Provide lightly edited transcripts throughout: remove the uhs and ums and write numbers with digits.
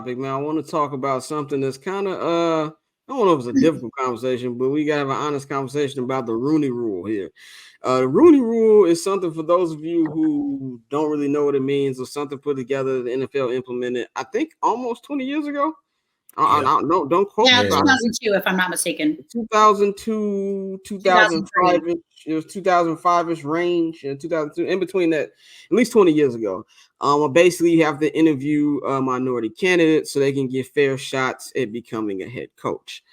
topic, man. I want to talk about something that's kind of I don't know if it's a difficult conversation, but we gotta have an honest conversation about the Rooney Rule here. The Rooney Rule is something for those of you who don't really know what it means, or something put together the NFL implemented, I think almost 20 years ago. I don't quote me. Yeah, 2002, if I'm not mistaken. 2002, 2005. It was 2005ish range, 2002, in between that, at least 20 years ago. Basically, you have to interview minority candidates so they can get fair shots at becoming a head coach.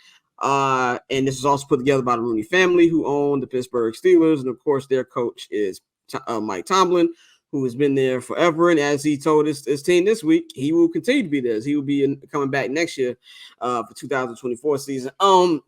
And this is also put together by the Rooney family, who own the Pittsburgh Steelers, and of course, their coach is Mike Tomlin, who has been there forever. And as he told his team this week, he will continue to be there. He will be coming back next year for 2024 season. I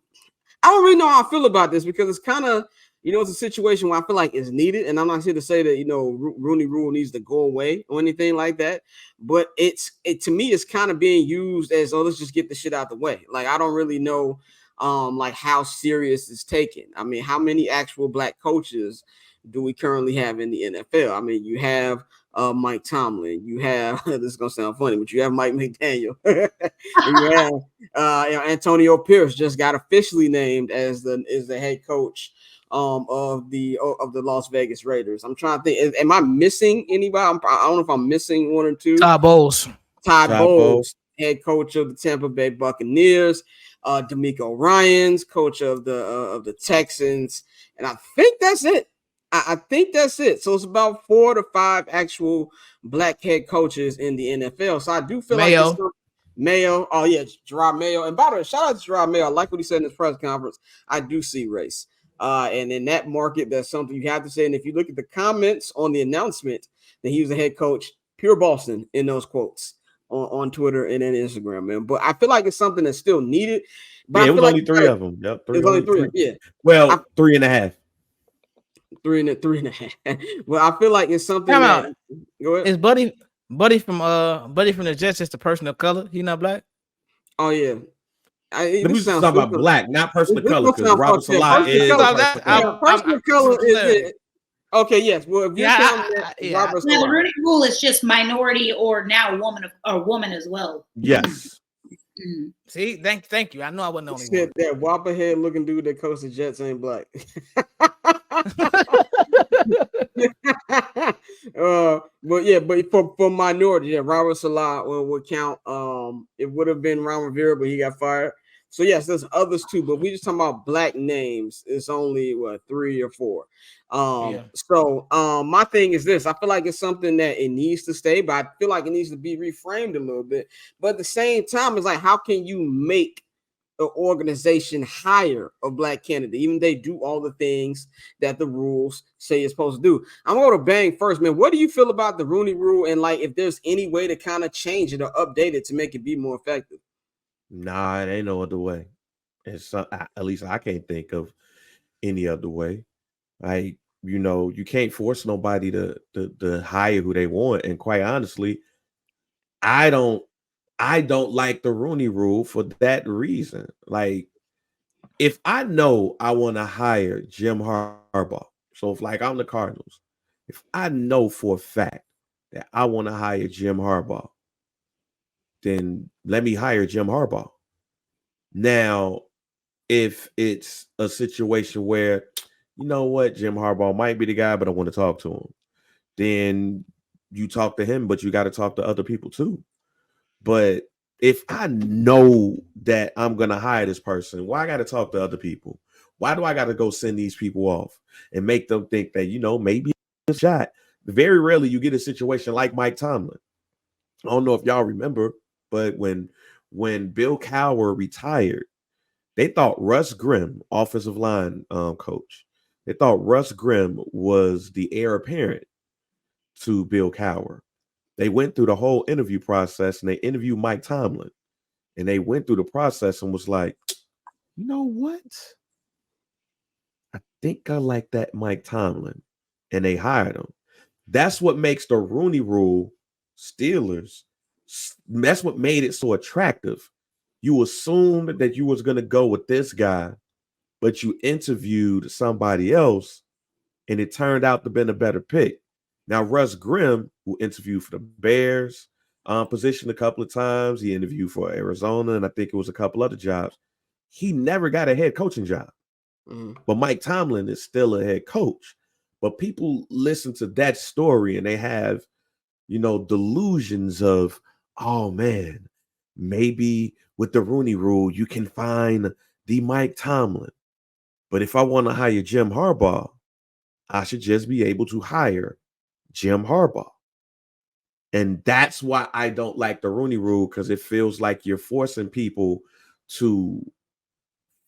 don't really know how I feel about this, because it's kind of, it's a situation where I feel like it's needed. And I'm not here to say that, Rooney Rule needs to go away or anything like that. But to me, it's kind of being used as, oh, let's just get the shit out the way. Like, I don't really know like how serious it's taken. I mean, how many actual black coaches do we currently have in the NFL? I mean, you have Mike Tomlin, you have this is gonna sound funny, but you have Mike McDaniel, you have Antonio Pierce just got officially named as the head coach of the Las Vegas Raiders. I'm trying to think, am I missing anybody? I don't know if I'm missing one or two. Todd Bowles, head coach of the Tampa Bay Buccaneers. D'Amico Ryans, coach of the Texans, and I think that's it. I think that's it. So it's about 4 to 5 actual black head coaches in the NFL. So I do feel like it's Mayo. Oh yeah, Gerard Mayo. And by the way, shout out to Gerard Mayo. I like what he said in his press conference. I do see race. And in that market, that's something you have to say. And if you look at the comments on the announcement that he was a head coach, pure Boston in those quotes on Twitter and then Instagram, man. But I feel like it's something that's still needed. But it was only 3 of them. Yep, it was only three. Yeah. Well, 3.5. 3.5. Well, I feel like it's something. That, go ahead. Is Buddy from the Jets just a person of color? He not black? Oh yeah. We talking about black, not person of color, because Robert Salah is person of color is. Okay, yes. Well, if you're Robert Salah. The Rooney Rule is just minority or now woman as well. Yes. See, thank you. I know I wasn't the only one. That whopper head looking dude that coached the Jets ain't black. But for minority, Robert Salah would count. It would have been Ron Rivera, but he got fired. So yes, there's others too, but we just talking about black names. It's only 3 or 4. So my thing is this: I feel like it's something that it needs to stay, but I feel like it needs to be reframed a little bit. But at the same time, it's like, how can you make an organization hire a black candidate, even they do all the things that the rules say you're supposed to do? I'm going to Bang first, man. What do you feel about the Rooney Rule, and like if there's any way to kind of change it or update it to make it be more effective? Nah, it ain't no other way. It's at least I can't think of any other way. You can't force nobody to hire who they want. And quite honestly, I don't like the Rooney Rule for that reason. Like, if I know I want to hire Jim Harbaugh, so if like I'm the Cardinals, if I know for a fact that I want to hire Jim Harbaugh, then let me hire Jim Harbaugh. Now, if it's a situation where, you know what, Jim Harbaugh might be the guy, but I want to talk to him, then you talk to him, but you got to talk to other people too. But if I know that I'm going to hire this person, why I got to talk to other people? Why do I got to go send these people off and make them think that, maybe it's a shot? Very rarely you get a situation like Mike Tomlin. I don't know if y'all remember, but when Bill Cowher retired, they thought Russ Grimm, offensive line coach, they thought Russ Grimm was the heir apparent to Bill Cowher. They went through the whole interview process and they interviewed Mike Tomlin. And they went through the process and was like, you know what? I think I like that Mike Tomlin. And they hired him. That's what makes the Rooney Rule Steelers. That's what made it so attractive. You assumed that you was going to go with this guy, but you interviewed somebody else and it turned out to be a better pick. Now, Russ Grimm, who interviewed for the Bears, position a couple of times. He interviewed for Arizona, and I think it was a couple other jobs. He never got a head coaching job. But Mike Tomlin is still a head coach. But people listen to that story and they have, delusions of, oh man, maybe with the Rooney Rule, you can find the Mike Tomlin. But if I want to hire Jim Harbaugh, I should just be able to hire Jim Harbaugh. And that's why I don't like the Rooney Rule, because it feels like you're forcing people to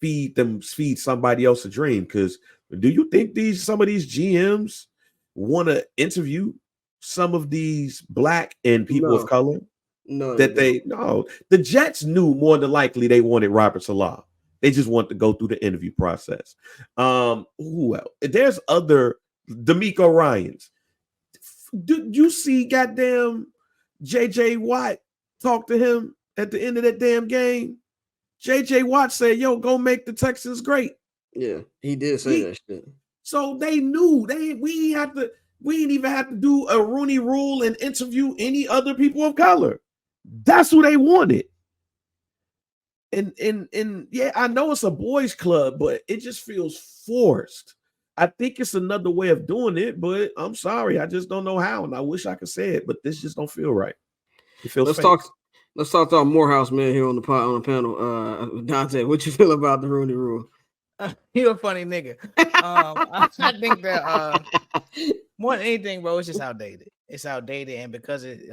feed somebody else a dream. Because do you think some of these GMs want to interview some of these black and people of color? No, the Jets knew more than likely they wanted Robert Salah. They just want to go through the interview process. Who else? There's other D'Amico Ryans. Did you see goddamn JJ Watt talk to him at the end of that damn game? JJ Watt said, yo, go make the Texans great. Yeah, he did say that shit. So they knew we didn't even have to do a Rooney Rule and interview any other people of color. That's who they wanted. And yeah, I know it's a boys club, but it just feels forced. I think it's another way of doing it, but I'm sorry, I just don't know how, and I wish I could say it, but this just don't feel right. It feels fake. Let's talk to our Morehouse man here on the panel. Dante, what you feel about the Rooney Rule? You're a funny nigga. I think that more than anything, bro, it's just outdated. It's outdated, and because it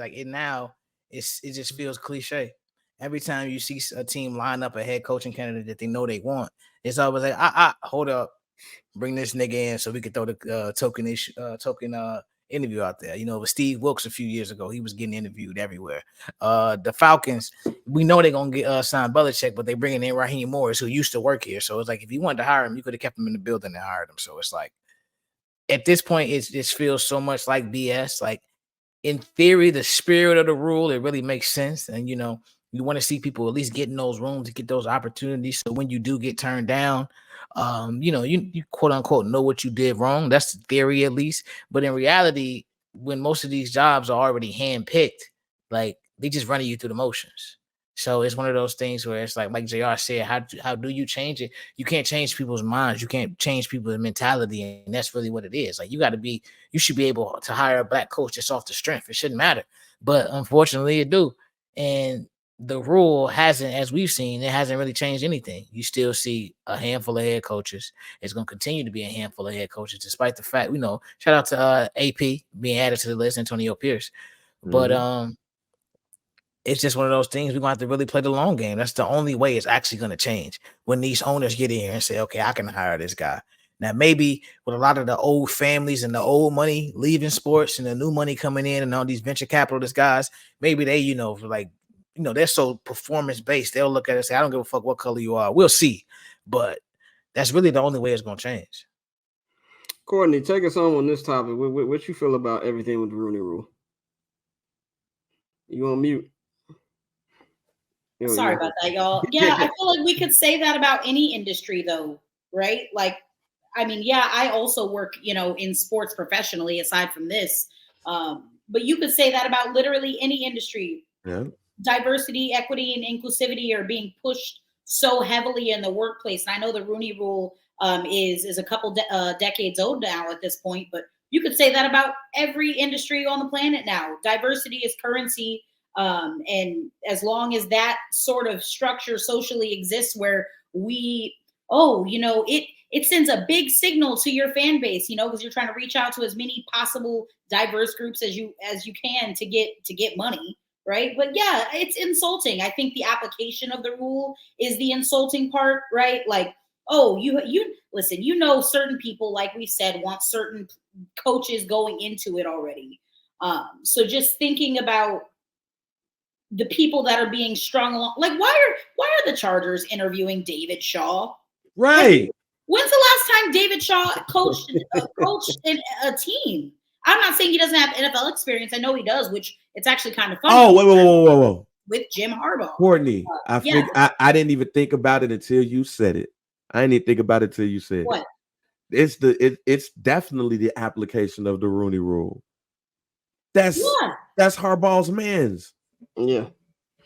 just feels cliche. Every time you see a team line up a head coaching candidate that they know they want, it's always like, hold up, bring this nigga in so we could throw the token interview out there. With Steve Wilkes a few years ago, he was getting interviewed everywhere. The Falcons, we know they're gonna get signed Belichick, but they bringing in Raheem Morris, who used to work here. So it's like, if you wanted to hire him, you could have kept him in the building and hired him. So it's like, at this point, it just feels so much like BS. Like, in theory, the spirit of the rule, it really makes sense. And you want to see people at least get in those rooms to get those opportunities. So when you do get turned down, you quote unquote know what you did wrong. That's the theory, at least. But in reality, when most of these jobs are already handpicked, like, they just running you through the motions. So it's one of those things where it's like JR said, how do you change it? You can't change people's minds. You can't change people's mentality. And that's really what it is. Like, you should be able to hire a black coach just off the strength. It shouldn't matter. But unfortunately it do. And the rule hasn't, as we've seen, it hasn't really changed anything. You still see a handful of head coaches. It's going to continue to be a handful of head coaches, despite the fact, shout out to AP being added to the list, Antonio Pierce. But it's just one of those things. We're going to have to really play the long game. That's the only way it's actually going to change, when these owners get in here and say, okay, I can hire this guy. Now, maybe with a lot of the old families and the old money leaving sports and the new money coming in and all these venture capitalist guys, maybe they, they're so performance-based. They'll look at it and say, I don't give a fuck what color you are. We'll see. But that's really the only way it's going to change. Courtney, take us on this topic. What you feel about everything with the Rooney Rule? You on mute? Sorry about that, y'all. Yeah, I feel like we could say that about any industry, though, right? Like, I also work, in sports professionally, aside from this. But you could say that about literally any industry. Yeah. Diversity, equity, and inclusivity are being pushed so heavily in the workplace. And I know the Rooney Rule is a couple decades old now at this point, but you could say that about every industry on the planet now. Diversity is currency. And as long as that sort of structure socially exists where it sends a big signal to your fan base, because you're trying to reach out to as many possible diverse groups as you can to get money. Right. But yeah, it's insulting. I think the application of the rule is the insulting part, right? Like, you listen, certain people, like we said, want certain coaches going into it already. So just thinking about the people that are being strung along, like, why are the Chargers interviewing David Shaw? Right. When's the last time David Shaw coached a team? I'm not saying he doesn't have NFL experience. I know he does, which it's actually kind of funny. Oh, whoa. With Jim Harbaugh. Courtney, I didn't even think about it until you said it. I didn't even think about it until you said what? It. It's definitely the application of the Rooney Rule. That's Harbaugh's man's. Yeah.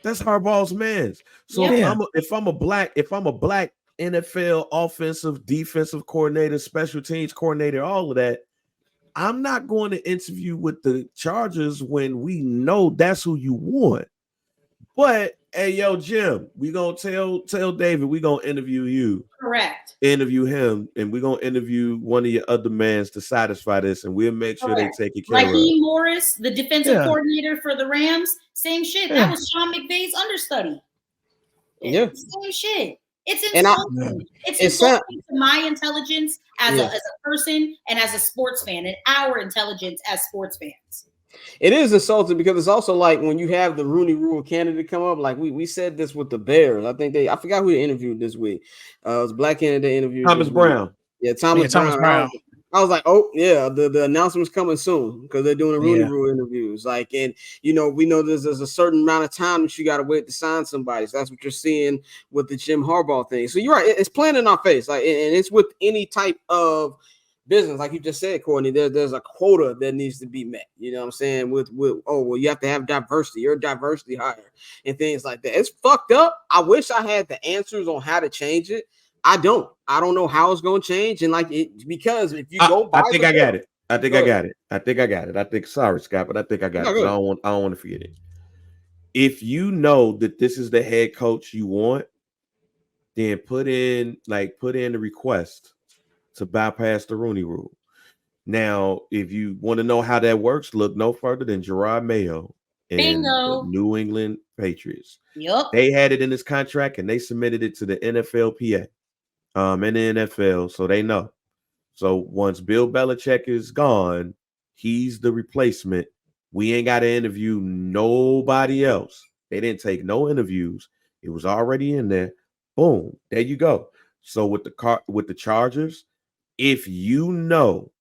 That's Harbaugh's man's. So if I'm a black NFL offensive, defensive coordinator, special teams coordinator, all of that, I'm not going to interview with the Chargers when we know that's who you want. But hey, yo, Jim, we gonna tell David we gonna interview you. Correct. Interview him, and we're gonna interview one of your other mans to satisfy this, and we'll make sure they take it care of. Raheem Morris, the defensive coordinator for the Rams, same shit. That was Sean McVay's understudy. Yeah, same shit. It's insulting. It's insulting to my intelligence as a person and as a sports fan, and our intelligence as sports fans. It is insulting because it's also like when you have the Rooney Rule candidate come up, like we said this with the Bears. I forgot who they interviewed this week. It was a black candidate interviewed Thomas Brown. Yeah, Thomas Brown. I was like, oh yeah, the announcement's coming soon because they're doing the Rooney Rule interviews. Like, and we know there's a certain amount of time that you got to wait to sign somebody. So that's what you're seeing with the Jim Harbaugh thing. So you're right, it's playing in our face. Like, and it's with any type of business, like you just said, Courtney. There's a quota that needs to be met. You know what I'm saying? With you have to have diversity. You're a diversity hire and things like that. It's fucked up. I wish I had the answers on how to change it. I don't know how it's going to change. And because if you go by, I think I got it. Sorry, Scott, but I think I got it. I don't want to forget it. If you know that this is the head coach you want, then put in the request to bypass the Rooney Rule. Now, if you want to know how that works, look no further than Gerard Mayo and the New England Patriots. Yep. They had it in his contract and they submitted it to the NFLPA. And the NFL, so they know. So once Bill Belichick is gone, he's the replacement. We ain't got to interview nobody else. They didn't take no interviews. It was already in there. Boom, there you go. So with the Chargers, if you know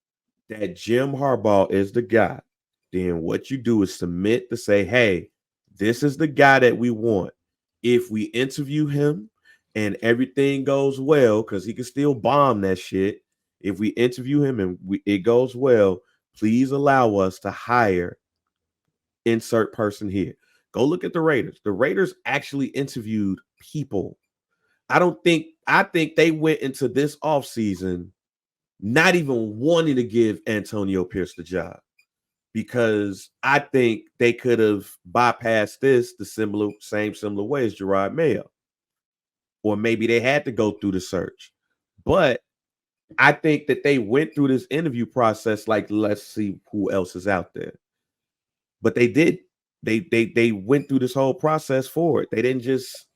that Jim Harbaugh is the guy, then what you do is submit to say, hey, this is the guy that we want. If we interview him and everything goes well, because he can still bomb that shit. If we interview him and it goes well, please allow us to hire insert person here. Go look at the Raiders. The Raiders actually interviewed people. I think they went into this offseason not even wanting to give Antonio Pierce the job, because I think they could have bypassed this the similar way as Gerard Mayo. Or maybe they had to go through the search. But I think that they went through this interview process like, let's see who else is out there. But they did. They went through this whole process for it. They didn't just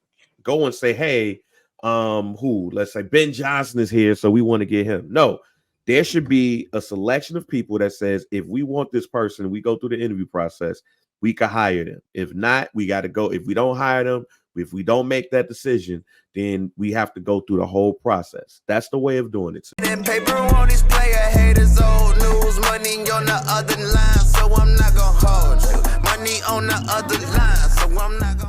go and say, hey, let's say Ben Johnson is here, so we want to get him. No, there should be a selection of people that says, if we want this person, we go through the interview process, we can hire them. If not, we got to go. If we don't hire them, if we don't make that decision, then we have to go through the whole process. That's the way of doing it. Paper on these player haters, old news, money on the other line, so I'm not gonna hold you. Money on the other line, so I'm not gonna